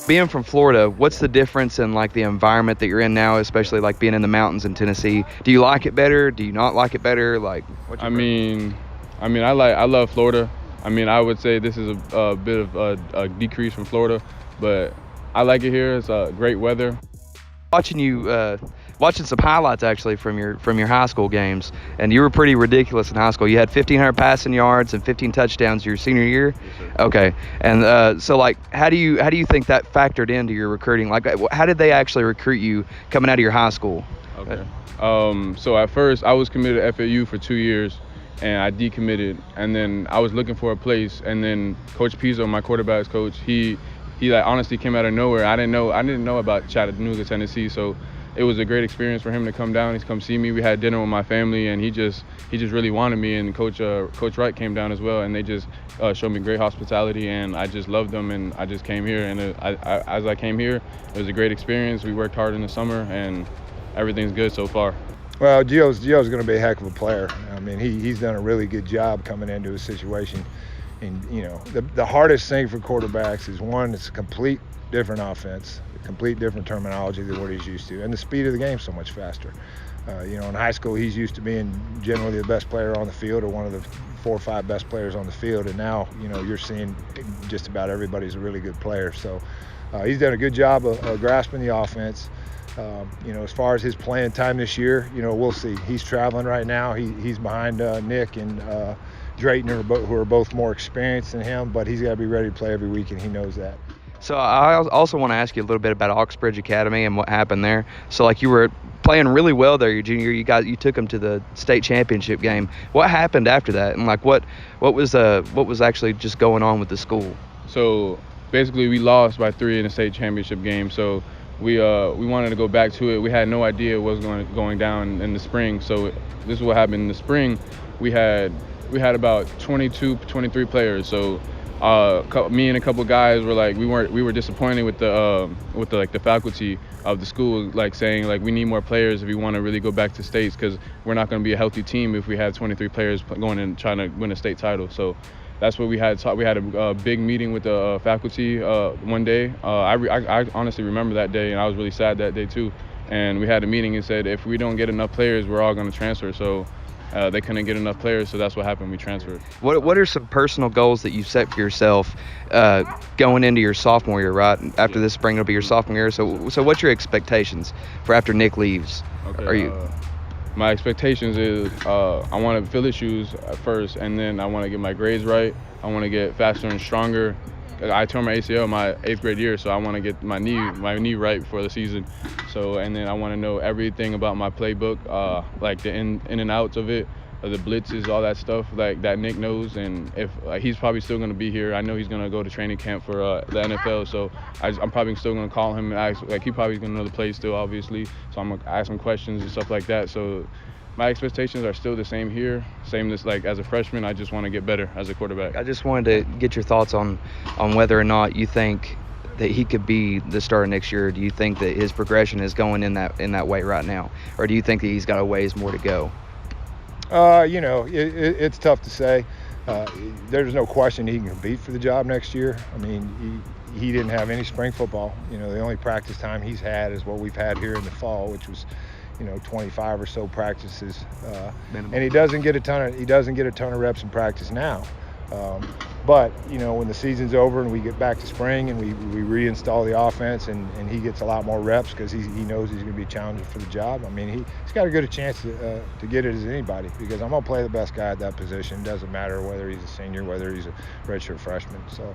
Being from Florida, what's the difference in like the environment that you're in now, especially like being in the mountains in Tennessee? Do you like it better? Do you not like it better? Like, what's I your mean, I love Florida. I mean, I would say this is a bit of a decrease from Florida, but I like it here. It's great weather. watching you watching some highlights actually from your high school games, and you were pretty ridiculous in high school. You had 1,500 passing yards and 15 touchdowns your senior year. Yes, sir. Okay, and so like, how do you think that factored into your recruiting? Like, how did they actually recruit you coming out of your high school? Okay. So at first, I was committed to FAU for 2 years, and I decommitted. And then I was looking for a place, and then Coach Pizzo, my quarterbacks coach, he like honestly came out of nowhere. I didn't know about Chattanooga, Tennessee. So it was a great experience for him to come down. He's come see me. We had dinner with my family, and he just really wanted me. And Coach Wright came down as well, and they just showed me great hospitality, and I just loved them, and I just came here. And as I came here, it was a great experience. We worked hard in the summer, and everything's good so far. Well, Gio's going to be a heck of a player. I mean, he's done a really good job coming into a situation. And, you know, the hardest thing for quarterbacks is, one, it's a complete different offense, a complete different terminology than what he's used to, and the speed of the game so much faster. You know, in high school, he's used to being generally the best player on the field, or one of the 4 or 5 best players on the field, and now, you know, you're seeing just about everybody's a really good player. So he's done a good job of grasping the offense. You know, as far as his playing time this year, you know, we'll see. He's traveling right now. He's behind Nick and Drayton, who are both more experienced than him, but he's got to be ready to play every week, and he knows that. So I also want to ask you a little bit about Oxbridge Academy and what happened there. So like, you were playing really well there your junior year. You took them to the state championship game. What happened after that? And like, what was actually just going on with the school? So basically, we lost by 3 in the state championship game. So we wanted to go back to it. We had no idea what was going down in the spring. So this is what happened in the spring. We had about 22, 23 players. So me and a couple guys were like, we were disappointed with the faculty of the school, like saying like, we need more players if we want to really go back to states, because we're not going to be a healthy team if we have 23 players going and trying to win a state title. So that's what we had. We had a big meeting with the faculty one day. I honestly remember that day, and I was really sad that day too. And we had a meeting and said, if we don't get enough players, we're all going to transfer. So they couldn't get enough players, so that's what happened. We transferred. What are some personal goals that you set for yourself going into your sophomore year? Right after this spring, it'll be your sophomore year. So what's your expectations for after Nick leaves? Okay. My expectations is I want to fill his shoes at first, and then I want to get my grades right. I want to get faster and stronger. I tore my ACL my 8th grade year, so I want to get my knee right before the season. So, and then I want to know everything about my playbook, like the in and outs of it, the blitzes, all that stuff like that Nick knows. And if he's probably still going to be here, I know he's going to go to training camp for the NFL. So I'm probably still going to call him and ask, like, he probably going to know the play still, obviously. So I'm going to ask him questions and stuff like that. So my expectations are still the same here. Same as like as a freshman, I just want to get better as a quarterback. I just wanted to get your thoughts on whether or not you think that he could be the starter next year. Do you think that his progression is going in that way right now, or do you think that he's got a ways more to go? You know, it's tough to say. There's no question he can compete for the job next year. I mean, he didn't have any spring football. You know, the only practice time he's had is what we've had here in the fall, which was, you know, 25 or so practices, and he doesn't get a ton of reps in practice now. But you know, when the season's over and we get back to spring and we reinstall the offense and he gets a lot more reps because he knows he's going to be challenging for the job. I mean, he's got as good a chance to get it as anybody, because I'm going to play the best guy at that position. It doesn't matter whether he's a senior, whether he's a redshirt freshman. So.